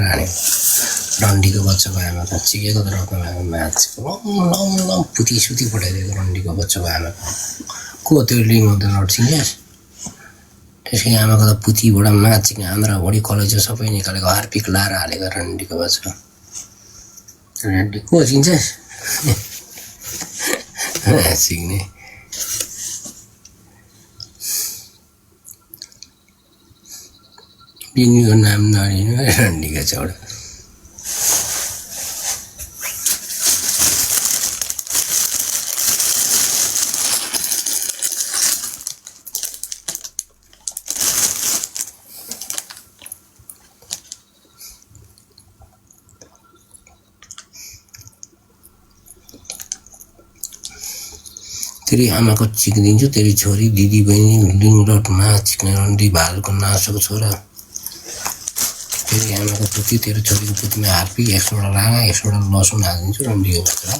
हाने रन्डीको बच्चाको आमा त चिकेको त रत्न भएको म्याच लम पुती सुती पठाइदिएको रन्डीको बच्चाको आमा को त्यो लिङ अफ द लर्ड चिन्छ त्यसको आमाको त पुतीबाट माचिक आन्द्राभरि कलेजो सबै निकालेको हार्पिक लाएर हालेको रन्डीको बच्चा रन्डी को चिन्छ सिक्ने बिनीको नाम नलिनु रन्डीको छोरा तेरी आमाको चिक दिन्छु तेरी छोरी दिदी बहिनी लिङलटमा चिक्ने रन्डी भालको नासोको छोरा तेरी आमाको पुती तेरो छोरीको पुतीमा हार्पिक 100 वटा लागा 100 वटा लसुन हालिदिन्छु रन्डीको बच्चा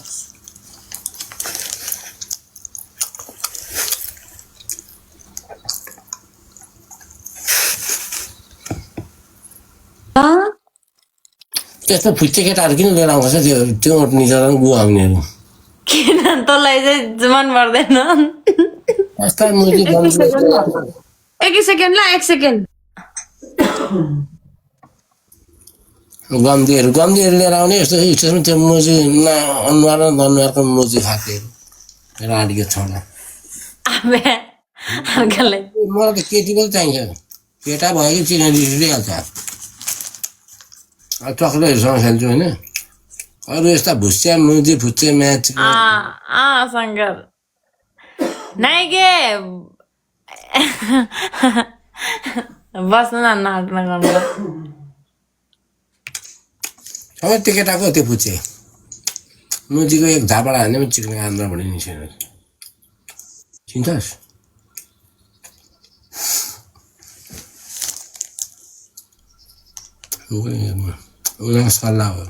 त्यस्तो फुच्चे केटाहरू किन लिएर आउँछ त्यो निजर गुवाउनेहरू किन तँलाई चाहिँ मन पर्दैन एक सेकेन्ड ल 1 सेकेन्ड गम्दीहरू लिएर आउने यस्तो स्टेसनमा त्यो मुजी अनुहार अनुहारको मुजी खाकेहरू राडीको छोरा मलाई त केटी पनि चाहिन्छ केटा भयो कि चिना रिसिहाल्छ चक्लेटहरूसँग खेल्छु होइन अरू यस्ता भुस्या मुजी फुच्चे म्याच शङ्कर नाइ के बस्नु न नाट्न गर्नु सबै त्यो केटाको त्यो फुच्चे मुजीको एक झापडा हान्ने पनि चिक्ने आन्द्राबाट निस्केर चिन्छस् उनीहरूको सल्लाह हो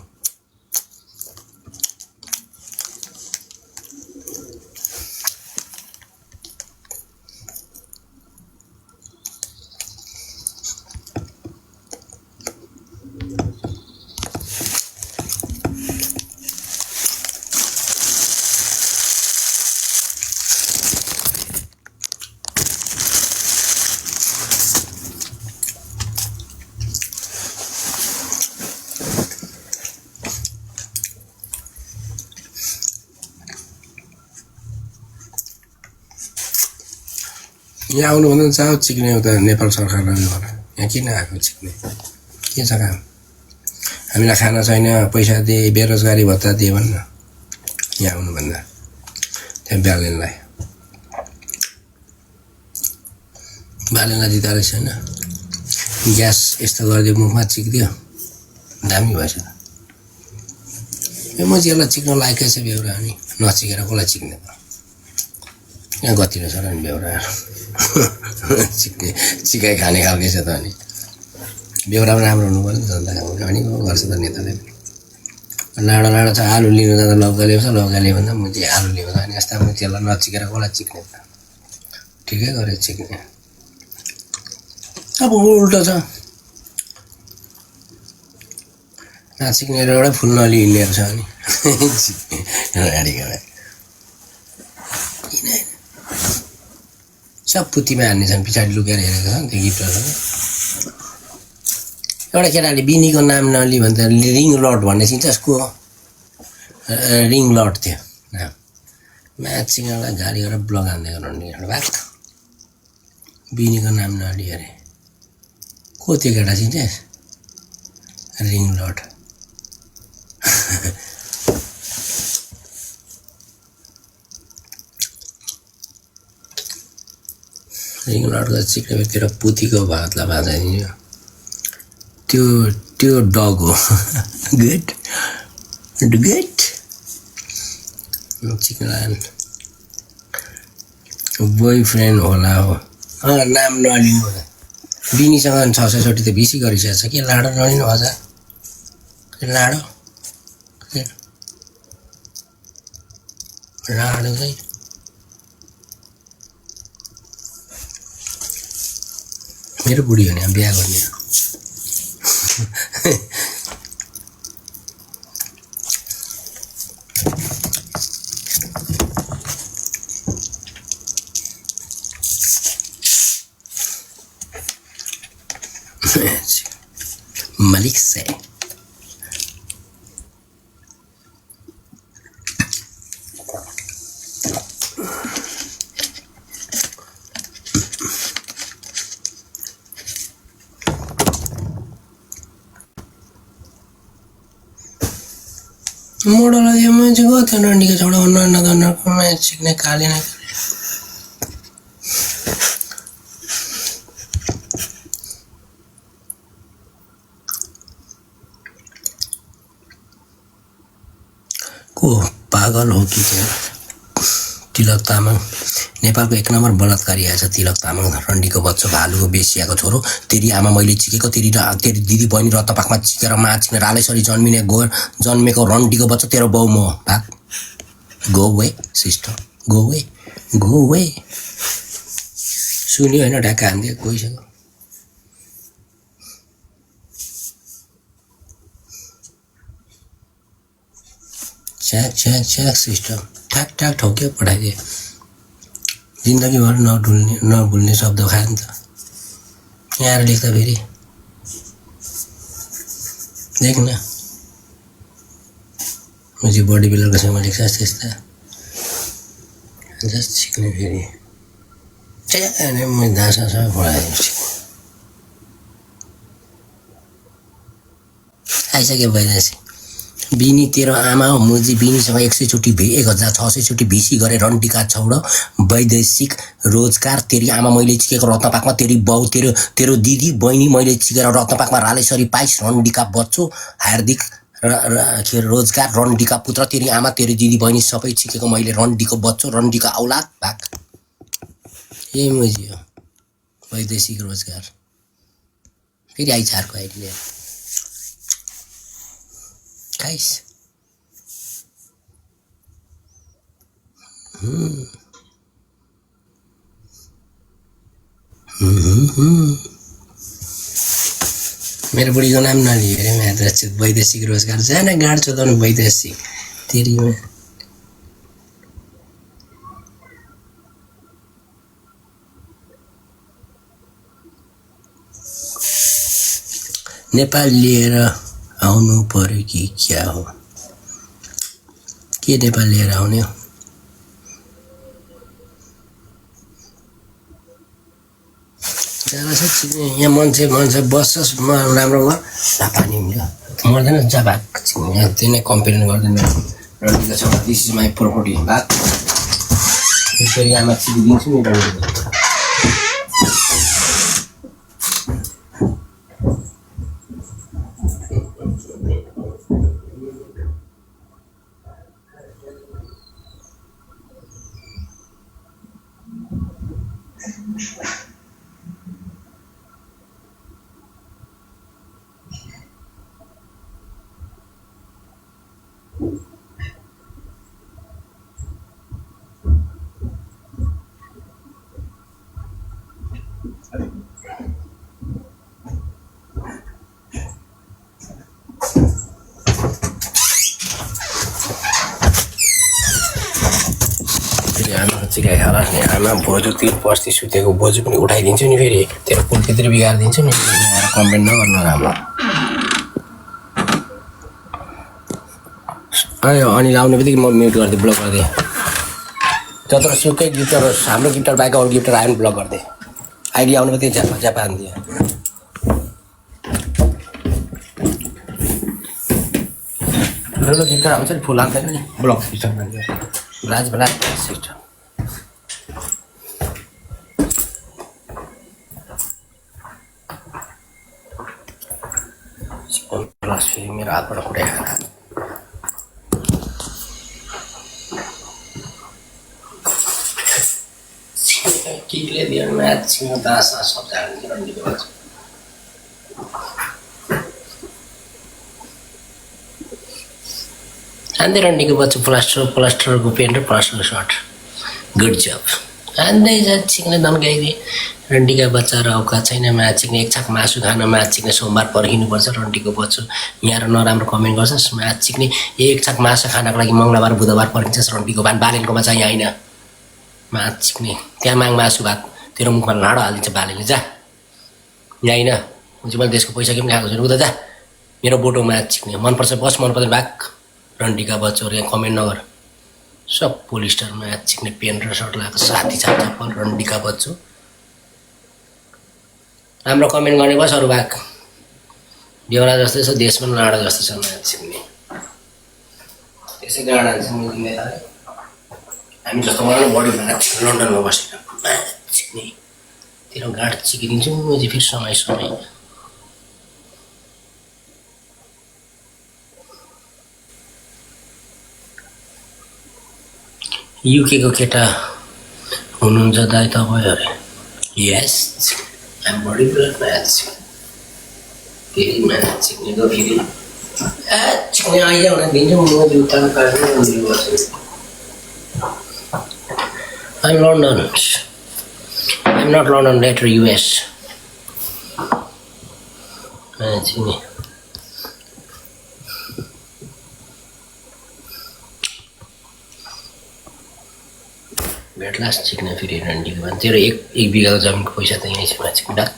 यहाँ आउनुभन्दा चाहो चिक्ने उता नेपाल सरकारलाई यहाँ किन आएको चिक्ने के छ काम हामीलाई खाना छैन पैसा दिए बेरोजगारी भत्ता दिए भन्न यहाँ आउनुभन्दा त्यहाँ बालेनलाई जिता रहेछ होइन ग्यास यस्तो गरिदियो मुखमा चिक्दियो दामी भएछ त यो मजीहरूलाई चिक्न लायकै छ बेहोरा अनि नचिकेर कसलाई चिक्ने त यहाँ गति रहेछ र नि बेहोराहरू चिकाइ खाने खालकै छ त अनि बेहोरा पनि राम्रो हुनु पर्यो नि जनता अनि गर्छ त नेताले लाडो लाडो छ आलु लिनु जाँदा लौका ल्याउँछ लौका ल्यायो भन्दा मुजी आलु ल्याउँछ अनि यस्ता मुजीहरूलाई नचिकेर कसलाई चिक्ने त ठिकै गरेर चिक्ने अब उल्टो छ नाचिक्नेहरू एउटा फुल नलि हिँड्नेहरू छ अनि गाडीको सब पुतीमा हान्ने छन् पछाडि लुकेर हेरेको छ त्यो गिफ्टहरू एउटा केटाले बिनीको नाम नलि भन्छ रिङ लट भन्ने चिन्छस् को रिङ लट थियो नाम म्याचिङलाई गाडी गरेर ब्लग हान्दै गर्नु भाग बिनीको नाम नलि अरे को त्यो केटा चिन्छस् रिङ लट रिङ लटको चिक्ने तेरो पुतीको भातलाई भाँचाइदियो त्यो डग हो good good chicken boy friend होला हो नाम नलिनु होला बिनीसँग 660 त बिसी गरिसकेको छ के लाडो नलिनु हजुर लाडो लाडो चाहिँ मेरो बुढी हो नि बिहा गर्ने मालिक से मोडल ये मुझे बहुत रंडी का छोड़ा वरना ना मैं चिकने काले ना को पागल हो कि क्या तिलक तामाङ नेपालको एक नम्बर बलात्कारी आएछ तिलक तामाङ रन्डीको बच्चा भालुको बेसियाको छोरो तेरी आमा मैले चिकेको तेरी दिदी बहिनी रत्तपाकमा चिकेर माछिने रालेसरी जन्मेको रन्डीको बच्चा तेरो बाउ म भाग go way sister go way सुन्यो हैन ढाका हान्दियो गइसक्यो च्याक सिस्टम ठ्याक ठोक्यो पठाइदिए जिन्दगीभर नभुल्ने शब्द खायो नि त यहाँ लेख्दा फेरि देख न मुझे बॉडी बिल्डरको छेउमा लेख्छ त्यस्ता जस्ट सिक्ने फेरि म दासा सबै पढाएपछि आइसक्यो वैदेशी बिनी तेरो आमा हो मुजी बिनीसँग 100 चोटि 1600 चोटि भिसी गरे रन्डीका छौडा वैदेशिक रोजगार तेरी आमा मैले चिकेको रत्नपाकमा तेरी बाउ तेरो दिदी बहिनी मैले चिकेर रत्नपाकमा रालेसरी पाइस रन्डीका बच्चो हार्दिक रोजगार रन्डीका पुत्र तेरी आमा तेरी दिदी बहिनी सबै चिकेको मैले रन्डीको बच्चो रन्डीका औलाद भाग ए मुजी हो वैदेशिक रोजगार फेरि आइचारको आइडी लिएर खाइस मेरो बुढीको नाम नलियो अरे म्याद्रास वैदेशिक रोजगार जान गाड चोदाउनु वैदेशिक तेरीमा नेपाल लिएर आउनु पर्यो कि क्या हो के नेपाल लिएर आउने हो यहाँ मान्छे बस्छस् राम्रो घर पानी हुन्छ मर्दैन जा भाग यहाँ त्यही नै कम्प्लेन गर्दैन रन्डीको छ दिस इज माई प्रोपर्टी भाग फेरि आमा चिदिदिन्छु नि रन्डीको आमा बोजू तिर पस्ती सुतेको बोजू पनि उठाइदिन्छु नि फेरि तेरो पुलतिर बिगारिदिन्छु नि कम्प्लेन नगर्नु राम्रो अनिल आउने बित्तिकै म म्युट गरिदिएँ ब्लक गरिदिएँ जत्रो सुकै गिफ्टहरू हाम्रो गिफ्टर बाहेक अरू गिफ्टर आयो भने ब्लक गरिदिएँ आइडी आउने बित्तिकै झ्यापा हानिदिएँ ठुलो गिफ्टर आउँछ नि फुल हाल्दैन नि ब्लक सिस्टम राज बेला सिस्टम प्लस फेरि मेरो हातबाट कुरै खाँदा केले दिएर म्याचिङ दासा सब जाने रन्डीको बच्चा हान्दै रन्डीको बच्चा प्लास्टरको पेन्ट र प्लास्टरको सर्ट गुड जब हान्दै चिक्ने दन्काइदिए रन्डीका बच्चा र औकात छैन म्याचिक्ने एक छाक मासु खान म्याचिक्ने सोमबार पर्खिनुपर्छ रन्डीको बच्चो यहाँ नराम्रो कमेन्ट गर्छस् म्याचिक्ने एक छाक मासु खानको लागि मङ्गलबार बुधबार पर्खिन्छस् रन्डीको भान बालेनकोमा चाहिँ होइन म्याचिक्ने त्यहाँ माग मासु भात तेरो मुखमा लाडो हालिदिन्छ बालेले जा यहाँ होइन हुन्छ मैले त्यसको पैसा के पनि खाएको छैन उता जा मेरो बोटो म्याच छिक्ने मनपर्छ बस मनपर्छ ब्याक रन्डीका बच्चहरू यहाँ कमेन्ट नगर सब पोलिस्टर म्याच छिक्ने पेन्ट र सर्ट लगाएको साथी छ चप्पल रन्डीका बच्चो राम्रो कमेन्ट गर्ने बस अरू ब्याक बेहोरा जस्तै छ देशमा लाडा जस्तो छ म्याच छिक्ने त्यसै गाडा छ मैले हामी जस्तो मलाई बडी म्याच लन्डनमा बसेर म्याच छिक्ने तेरो गाड चिकिदिन्छु म चाहिँ फेरि समय समय युके को केटा हुनुहुन्छ दाइ तपाईँ अरे yes I'm body builder match फेरि म्याच छिक्नेको फेरि छिक्ने आइया भने दिन्छु म जुत्ताको काट्नु गर्छु I'm London I'm not London letter US छिक्ने भेटलास छिक्ने फेरि रन्डीको भने तेरो एक बिघाको जमिनको पैसा त यहीँ छ छिक्ने डाक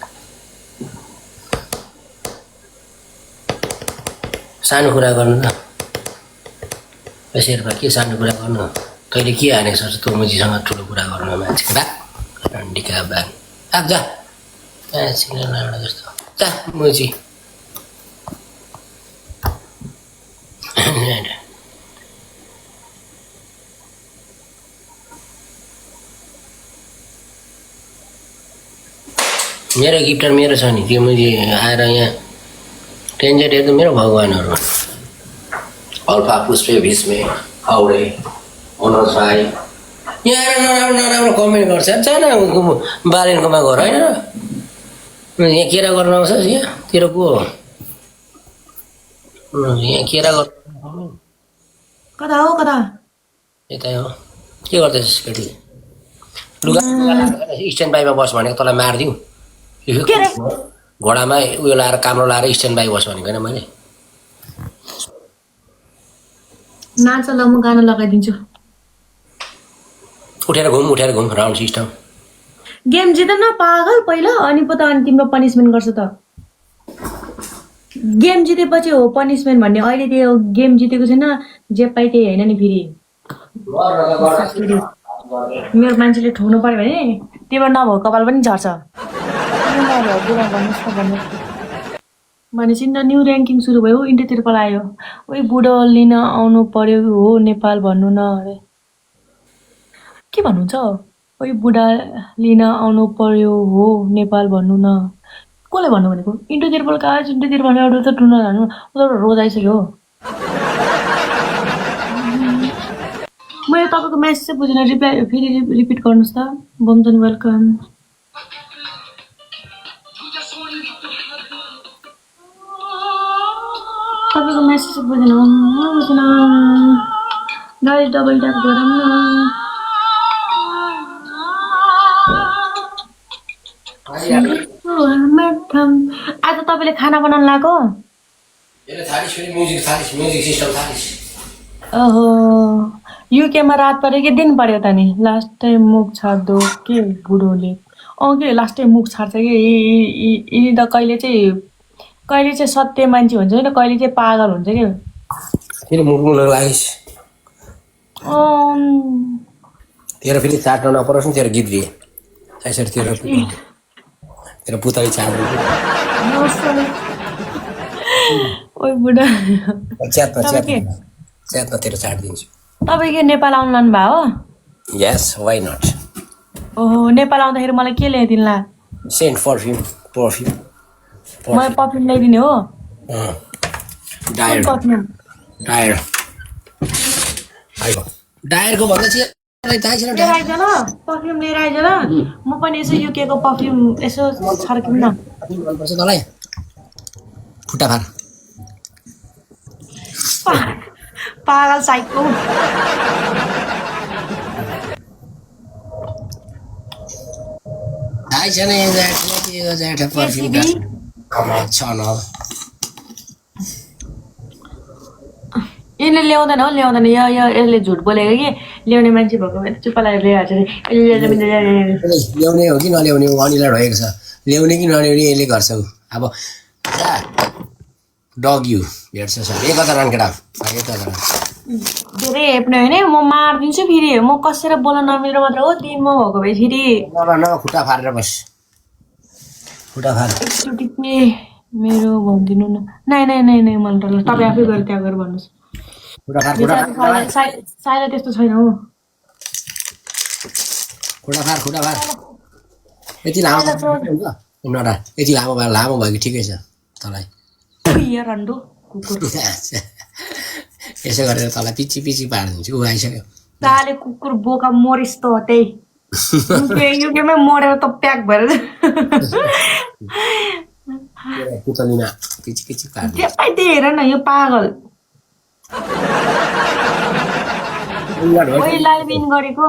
सानो कुरा गर्नु त शेर्पा के सानो कुरा गर्नु तैँले के हानेको छ तँ मुजीसँग ठुलो कुरा गर्नु मान्छेको डाक रन्डीका ब्याग आग जा छिक्ने लाडा जस्तो जा मुजी मेरो गिफ्टर मेरो छ नि त्यो मैले आएर यहाँ टेन्जेट एकदम मेरो भगवान्हरू अल्फा पुष्पे भीष्मे हाउडे मनोज भाइ यहाँ आएर नराम्रो नराम्रो कमेन्ट गर्छ जान बालेनकोमा घर होइन यहाँ केरा गर्न आउँछ यहाँ तेरो को हो यहाँ केरा गर्नु कता हो कता यतै हो के गर्दैछस् केटी लुगा स्ट्यान्ड बाईमा बस भनेको तँलाई मारिदिउँ घोडामा उयो लाएर काम्रो लाएर स्ट्यान्ड बाई बस भनेको होइन मैले नाच ल म गाना लगाइदिन्छु उठेर घुम राउन्ड सिस्टम गेम जित न पागल पहिला अनि पो त अनि तिम्रो पनिसमेन्ट गर्छ त गेम जितेपछि हो पनिसमेन्ट भन्ने अहिले त्यो गेम जितेको छैन जे पाइ त्यही होइन नि फेरि मेरो मान्छेले ठोक्नु पर्यो भने त्यहीबाट नभएको कपाल पनि झर्छ भनेपछि त न्यू ऱ्याङ्किङ सुरु भयो इन्डियातिर पलायो ओइ बुढो लिन आउनु पर्यो हो नेपाल भन्नु न अरे के भन्नुहुन्छ ओइ बुढा लिन आउनु पर्यो हो नेपाल भन्नु न कसले भन्नु भनेको इन्डियातिर पल कहाँ इन्डियातिर भने एउटा त टुर्ना जानु उता रोज आइसक्यो हो मैले तपाईँको म्यासेज चाहिँ बुझेन रिप्लाई फेरि रिपिट गर्नुहोस् त बमजन वेलकम तपाईँको म्यासेज बुझेन गाडी डबल ट्याप गरौँ न आज तपाईँले खाना बनाउनु लाग्यो ओहो युकेमा रात पऱ्यो कि दिन पऱ्यो त नि लास्ट टाइम मुख छाड्दो के बुढोले के लास्ट टाइम मुख छाड्छ कि यिनी त कहिले चाहिँ सत्य मान्छे हुन्छ कि कहिले चाहिँ पागल हुन्छ कि तेरो फेरि चाट्न नपरोस् नि तेरो गीत दिए त्यसरी तेरो पुतली चाट्नु ओइ बुढा च्यातमा तेरो चाटिदिन्छु तपाईँ के नेपाल आउनु लानु भयो हो यस वाइ नट ओहो नेपाल आउँदाखेरि मलाई के ल्याइदिनु सेन्ट पर्फ्युम मलाई पर्फ्युम ल्याइदिने हो डायरको भन्दा चाहिँ पर्फ्युम लिएर आइज ल म पनि यसो युकेको पर्फ्युम यसो छर्किउँ न मनपर्छ तँलाई खुट्टा पागल साइको आइछन् ज्याठा पर्फ्युम छ न यसले ल्याउँदैन हो ल्याउँदैन यसले झुट बोलेको कि ल्याउने मान्छे भएको भए चुप्पा लागेर ल्याइहाल्छ ल्याउने हो कि नल्याउने हो अनिला ढोगेको छ ल्याउने कि नल्याउने यसले गर्छ अब डग यु भेट्छ सब 1000 रन केटा 1000 रन धेरै हेप्ने होइन म मारिदिन्छु फेरि म कसेर बोल्न नमिल्दो मात्र हो दिनमा भएको भए फेरि न खुट्टा फारेर बस खुट्टा फार एकचोटि के मेरो भनिदिनु न नाइ नाइ नाइ नाइ मलाई डर लाग्छ तपाईँ आफै गएर त्यहाँ गएर भन्नुहोस् खुट्टा फार सायद त्यस्तो छैन हो खुट्टा फार यति लामो नडा यति लामो भयो कि ठिकै छ तँलाई रन्डो कुकुर यसो गरेर तँलाई पिची पारिदिन्छु ऊ आइसक्यो ताले कुकुर बोका मरिस् त त्यही युकेमै मरेर त प्याक भएर पुतलीमा पिची पारिदिन्छु त्यसलाई त्यही हेर न यो पागल मैले लाइभ इन गरेको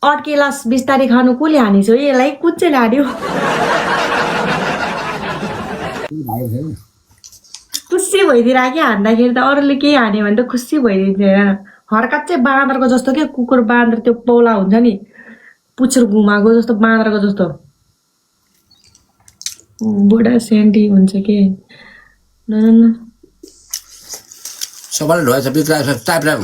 अड्केलास बिस्तारै खानु कसले हानेछ हो यसलाई कुन चाहिँ हान्यो खुसी भइदिएर कि हान्दाखेरि त अरूले केही हान्यो भने त खुसी भइदिन्छ हेर हर्कात चाहिँ बाँदरको जस्तो क्या कुकुर बाँदर त्यो पौला हुन्छ नि पुच्छर घुमाएको जस्तो बाँदरको जस्तो बुढा सेन्टी हुन्छ के न सबैले ढोएछ बिग्रा टाइप राख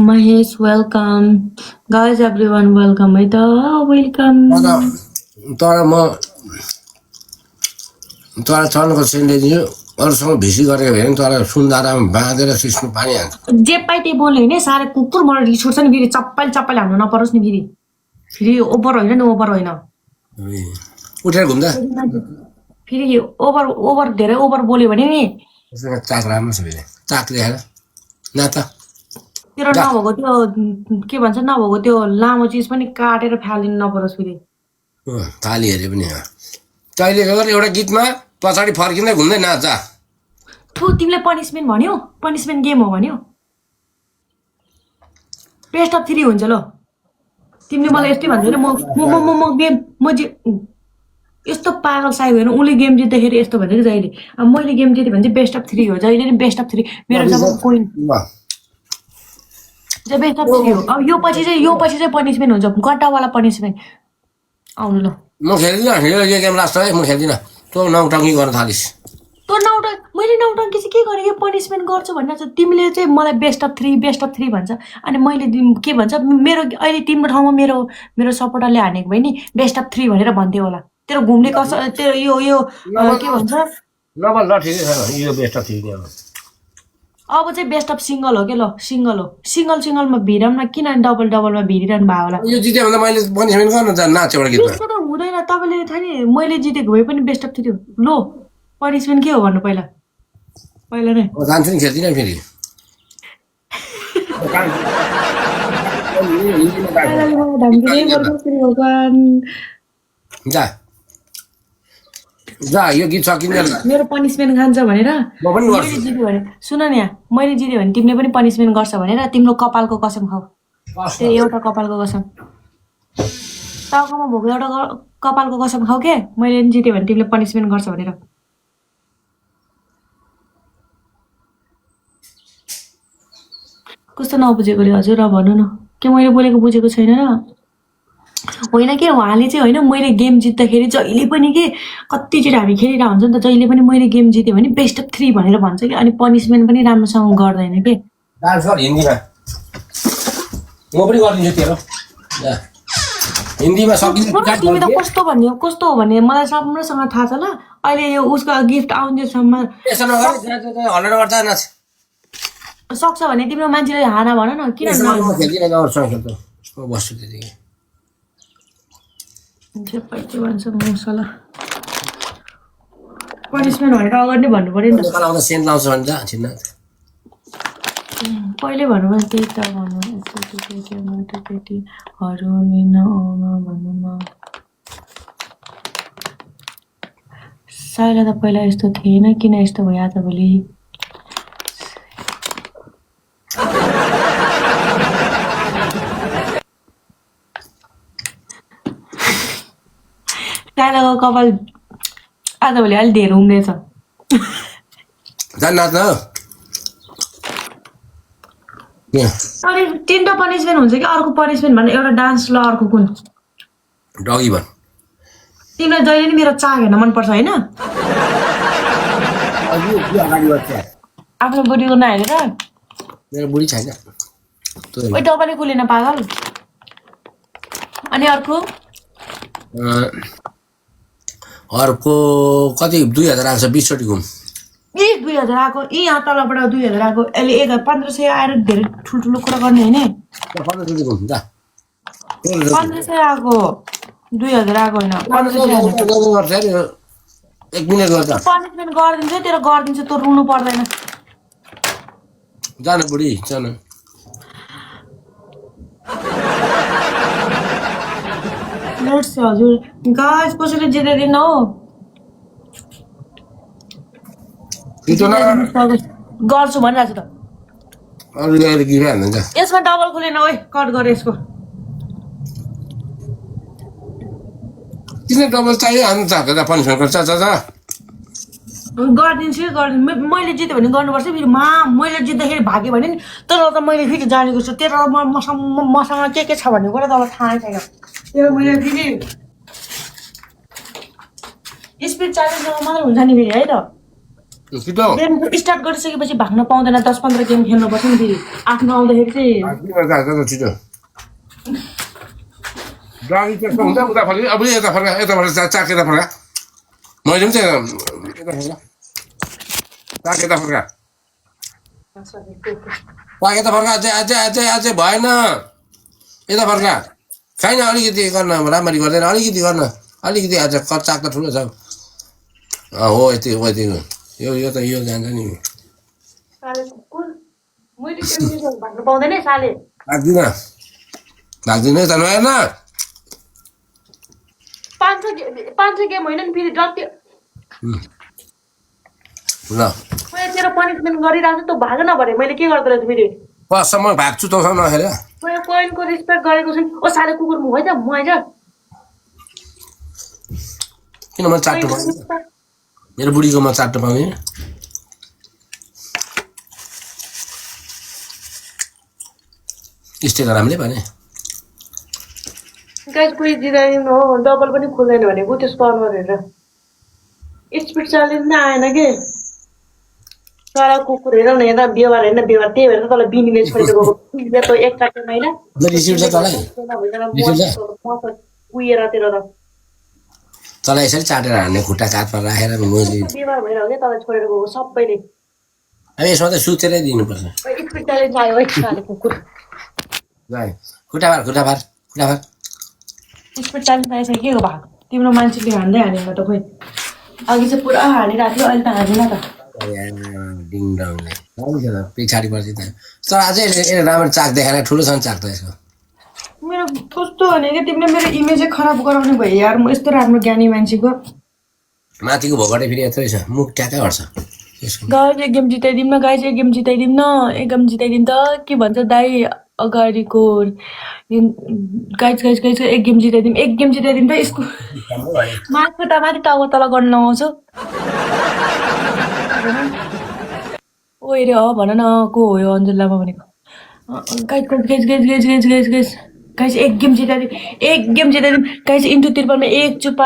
Mahesh, welcome. Guys, everyone, welcome. है त वेलकम तर म तर चल्नको सेन्डे दिन्छु अरूसँग भिसी गरेको भए तर सुन्दारामा बाँधेर सिस्नु पानी हान्छ जे पाइ त्यही बोल्यो होइन साह्रै कुकुर मलाई रिस उठ्छ नि फेरि चप्पल हाल्नु नपरोस् नि फेरि ओभर होइन नि ओभर होइन उठेर घुम्दा फेरि ओभर धेरै ओभर बोल्यो भने नि चाक राम्रो छ फेरि चाक देखाएर न त तेरो नभएको त्यो के भन्छ नभएको त्यो लामो चिज पनि काटेर फालिदिनु नपरोस् फेरि थाली हेरे पनि तैँले एउटा गीतमा पछाडि फर्किँदै घुम्दै नाच थु तिमीले पनिसमेन्ट भन्यो पनिसमेन्ट गेम हो भन्यो बेस्ट अफ 3 हुन्छ ल तिमीले मलाई यस्तै भन्छ म गेम म यस्तो पागल साइ होइन उसले गेम जित्दाखेरि यस्तो भन्छ कि जहिले अब मैले गेम जितेँ भने चाहिँ बेस्ट अफ 3 हो जहिले नि बेस्ट अफ 3 मेरो जब पोइन्ट बेस्ट अफ 3 हो अब यो पछि चाहिँ पनिसमेन्ट हुन्छ गड्डावाला पनिसमेन्ट आउनु ल म खेल्दिनँ यो गेम लास्ट है म खेल्दिनँ तँ नौटङ्की गर्न थालिस् मैले नौटङ्की चाहिँ के गरेँ यो पनिसमेन्ट गर्छु भनेर चाहिँ तिमीले चाहिँ मलाई बेस्ट अफ 3 भन्छ अनि मैले के भन्छ मेरो अहिले तिम्रो ठाउँमा मेरो सपोर्टरले हानेको भए नि बेस्ट अफ 3 भनेर भन्थ्यो होला तेरो घुम्ने कस तेरो यो के भन्छ नबल ल ठिकै छ यो बेस्ट अफ 3 हो अब चाहिँ बेस्ट अफ सिङ्गल हो के ल सिङ्गल हो सिङ्गलमा भिडम न किन डबलमा भिडिरहनु भयो होला यो जित्यो भने मैले पनिसमेन्ट गर्न त नाच एउटा गीतमा त्यस्तो त हुँदैन तपाईँले थाहा नि मैले जितेको भए पनि बेस्ट अफ 3 हो लो पनिसमेन्ट के हो भन्नु पहिला नै जान्छु नि खेल्दिनँ फेरि जा यो गीत सकिँदैन मेरो पनिसमेन्ट खान्छ भनेर म पनि गर्छु मैले जित्यो भने सुन नि यहाँ मैले जित्यो भने तिमीले पनि पनिसमेन्ट गर्छ भनेर तिम्रो कपालको कसम खाऊ त्यो एउटा कपालको कसम टाउकोमा भएको एउटा कपालको कसम खाऊ के मैले पनि जित्यो भने तिमीले पनिसमेन्ट गर्छ भनेर कस्तो नबुझेको रे हजुर भन्नु न के मैले बोलेको बुझेको छैन र होइन के उहाँले चाहिँ होइन मैले गेम जित्दाखेरि जहिले पनि के कतिचोटि हामी खेलिरहेको हुन्छ नि त जहिले पनि मैले गेम जितेँ भने बेस्ट अफ 3 भनेर भन्छ कि अनि पनिसमेन्ट पनि राम्रोसँग गर्दैन के डान्स गर हिन्दीमा म पनि गरिदिन्छु तेरो हिन्दीमा सकिन्छ तिमी त कस्तो हो भन्ने मलाई राम्रोसँग थाहा छ ल अहिले यो उसको गिफ्ट आउँदैसम्म यसो नगर हल्ला गर्दा नाच सक्छ भने तिम्रो मान्छेले हाना भन न किन खेल्दिनँ अरूसँग खेल्छु म बस्छु त्यतिकै भन्छ मसला पनिसमेन्ट भनेर अगाडि नै भन्नु पर्यो नि त आउँदा सेन्ट लाउँछ भने त छिन्न कहिले भन्नु भने त्यही त भन्नु केटीहरू लिन आउन भन्नु न साइला त पहिला यस्तो थिएन किन यस्तो भयो आजभोलि साइलाको कपाल आजभोलि अलिक धेरै उम्रेछ जान नाच्न अनि तिनवटा पनिसमेन्ट हुन्छ कि अर्को पनिसमेन्ट भने एउटा डान्स ल अर्को कुन डगी भन तिमीलाई जहिले नि मेरो चाक हेर्न मनपर्छ होइन आफ्नो बुढीको नहेरेर मेरो बुढी छैन ओइ डबलै खुलेन पागल अनि अर्को कति 2000 आएको छ 20 चोटि घुम 2000 आएको यहाँ तलबाट 2000 आएको अहिले 1500 आएर धेरै ठुल्ठुलो कुरा गर्ने होइन 15 चोटि घुम जा 1500 आएको 2000 आएको होइन 1 मिनेट गर्छ पनिसमेन्ट गरिदिन्छ तेरो गरिदिन्छ तँ रुनु पर्दैन जान बुढी जान लेट्स हजुर गाइस कसैले जिताइदिनु हो गर्छु भनिरहेको छु त अरू गिरा हाल्नु जा यसमा डबल खुलेन ओइ कट गर यसको किन डबल चाहियो हान्नु चाहन्छ त पनिसमेन्ट गर्छ जा गरिदिन्छु मैले जित्यो भने गर्नुपर्छ फेरि मैले जित्दाखेरि भाग्यो भने नि तर त मैले फेरि जानेको छु तेरो मसँग के छ भन्ने कुरा तँलाई थाहै छैन त्यो मैले फेरि स्पिड च्यालेन्जमा मात्र हुन्छ नि फेरि है त गेम स्टार्ट गरिसकेपछि भाग्न पाउँदैन 10-15 गेम खेल्नुपर्छ नि फेरि आफ्नो आउँदाखेरि चाहिँ छिटो गाडी त्यस्तो हुन्छ उता फर्क अब यता फर्का यताबाट चाक यता फर्का मैले पनि चाहिँ यता फर्का चाक यता फर्का चाक यता फर्का अझै भएन यता फर्का छैन अलिकति गर्न राम्ररी गर्दैन अलिकति गर्न अलिकति आज चाक त ठुलो छ हो यति यो त यो जान्छ नि लाग्दिन त नहेर्न 500 गेम होइन नि फेरि जति ल तेरो पनिसमेन्ट गरिरहेको छु त भाग नभरे मैले के गर्दो रहेछ फेरि बसम्म भाग्छु तँसँग नहेर मैले कोइनको रेस्पेक्ट गरेको छु ओ साले कुकुर म है त म आइज किन म चाट्नु पाउँदैन मेरो बुढीको म चाट्नु पाउँदैन स्टेक राम्रै भने गाइस कोही जिताइदिनु हो डबल पनि खुल्दैन भनेको त्यसको अनुहार हेरेर स्पिड च्यालेन्ज नै आएन के तर कुकुर हेर न हेर्दा व्यवहार होइन व्यवहार त्यही भएर त तँलाई बिनीले छोडेको त एक काटे महिना उयो तेरो त तँलाई यसरी चाटेर हान्ने खुट्टा काठमा राखेर व्यवहार भएर हो क्या तँलाई छोडेर गएको सबैले अब यसमा त सुतेरै दिनुपर्छ स्पिड च्यालेन्ज आयो है साले कुकुर खुट्टा भार स्पिड च्यालेन्ज आइसक्यो के हो भाग तिम्रो मान्छेले हान्दै हानेन त खोइ अघि चाहिँ पुरा हानिरहेको थियो अहिले त हानेन त डिङडङले पछाडि पर्छ त तर अझै यसले राम्रो चाक देखाएर ठुलो छ चाक त यसको मेरो कस्तो भने कि तिमीले मेरो इमेजै खराब गराउने भयो यार म यस्तो राम्रो ज्ञानी मान्छेको माथिको भोगटे फेरि यत्रै छ मुख ट्याक्कै गर्छ गाइस एक गेम जिताइदिउँ न गाइस एक गेम जिताइदिउँ न एक गेम जिताइदिउँ त के भन्छ दाइ अगाडिको गाइस एक गेम जिताइदिउँ त यसको माथि टाउको तल गर्न लगाउँछु ओ रे हो भन न को हो यो अन्जुल लामा भनेको गाइस एक गेम जिताइदिउँ गाइस इन्टु तिरपलमा एक चुप्पा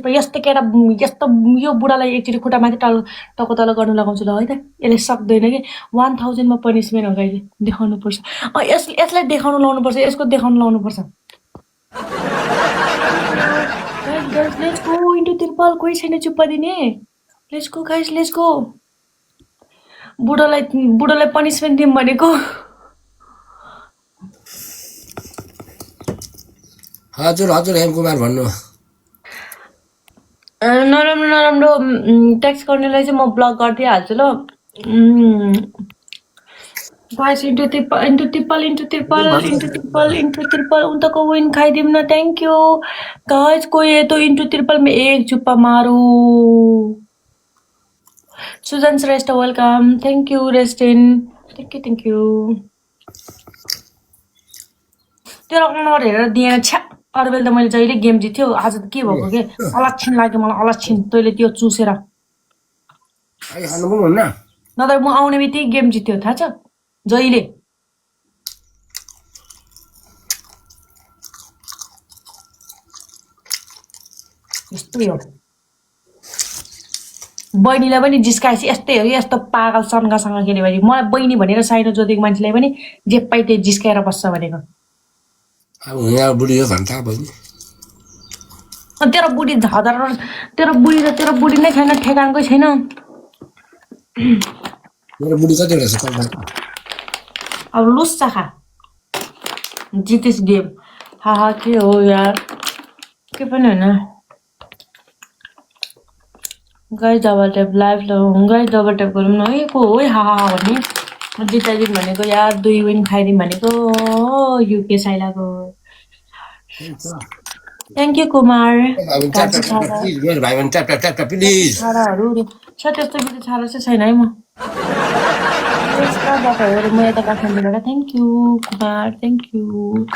यस्तो केटा यस्तो यो बुढालाई एकचोटि खुट्टा माथि टाउको तल गर्नु लगाउँछु ल है त यसले सक्दैन कि 1000 मा पनिसमेन्ट हो गाइस देखाउनु पर्छ यसलाई देखाउनु लाउनुपर्छ यसको देखाउनु लाउनुपर्छ गाइस लेट्स गो इन्टु तिरपल कोही छैन चुप्पा दिने लेट्स गो बुढालाई पनिसमेन्ट दिउँ भनेको हजुर हेम कुमार भन्नु नराम्रो ट्याक्स गर्नेलाई चाहिँ म ब्लक गरिदिइहाल्छु ल गाइस इन्टु तिरपल उन्तको विन खाइदिउँ न थ्याङ्क यू गाइस कोही यतो इन्टु तिरपलमा एक चुप्पा मारु Sujan Shrestha welcome thank you रेस्टिन थ्याङ्क यू तेरो अनुहार हेरेर दिएन छ्या अरू बेला त मैले जहिले गेम जित्थ्यो आज त के भएको के अलक्षण लाग्यो मलाई अलक्षण तैँले त्यो चुसेर अहिले खानु पनि हुन्न नत्र म आउने बित्तिकै गेम जित्यो थाहा छ जहिले यस्तै हो बहिनीलाई पनि जिस्काएपछि यस्तै हो यस्तो पागल सन्कासँग खेल्यो भने मलाई बहिनी भनेर साइनो जोतेको मान्छेलाई पनि जे पाइ त्यही जिस्काएर बस्छ भनेको अब यहाँ बुढी हो भन्छ बहिनी अनि तेरो बुढी झदर तेरो बुढी नै छैन ठेगानकै छैन मेरो बुढी कतिवटा छ कल अब लुस्सा खा जितेस गेम हाहा के हो यार के पनि होइन guys double tap live guys double tap गरौँ न है को हो हाहा भन्ने जिताइदिउँ भनेको यार 2 विन खाइदिउँ भनेको युके साइलाको थ्याङ्क यू कुमार मेरो भाइ भने tap tap tap tap please छाडाहरू छ त्यस्तो बित्ति छाडा चाहिँ छैन है म म यता काठमाडौँबाट thank you Kumar thank you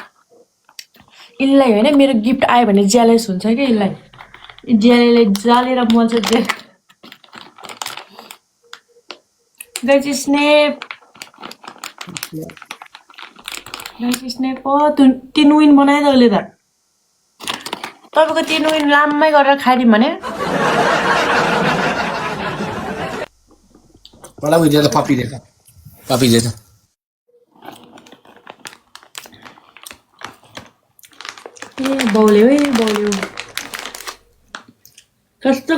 यिनलाई होइन मेरो गिफ्ट आयो भने ज्यालेस हुन्छ क्या यसलाई ज्यालेले जालेर मल्छ ज्याल गाइस स्नेप तिन विन बनायो त उसले त तपाईँको 3 विन लामै गरेर खाइदिउँ भने मलाई उयो त पपी दे त ए बाउले है बाउले कस्तो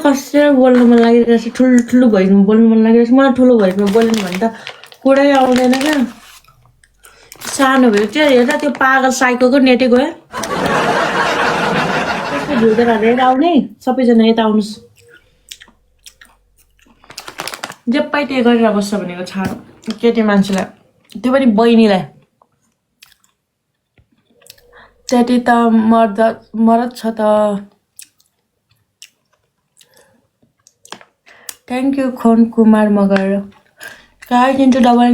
बोल्नु मन लागिरहेछ ठुलो भइसक्नु बोल्नु मन लागिरहेछ मलाई ठुलो भइसक्नु बोल्नु भने त कुरै आउँदैन क्या सानो भयो त्यो हेर्दा त्यो पागल साइकोको नेटे गयो त्यस्तो झुल्दै हालेर आउने सबैजना यता आउनुहोस् जे पाइ त्यही गरेर बस्छ भनेको छाडो केटी मान्छेलाई त्यो पनि बहिनीलाई त्यति त मरद छ त thank you Khon Kumar Magar guys into double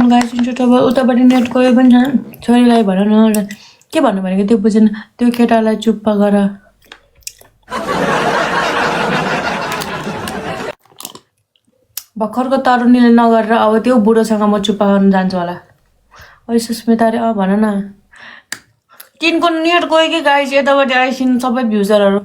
guys into double उतापट्टि नेट गयो पनि छैन छोरीलाई भन न के भन्नु भनेको त्यो बुझेन त्यो केटालाई चुप्प गर भर्खरको तरुणीले नगरेर अब त्यो बुढोसँग म चुप्पा गर्न जान्छु होला ओइ सुस्मिताले भन न तिनको नेट गयो कि गाइस यतापट्टि आइसिन् सबै भ्युजरहरू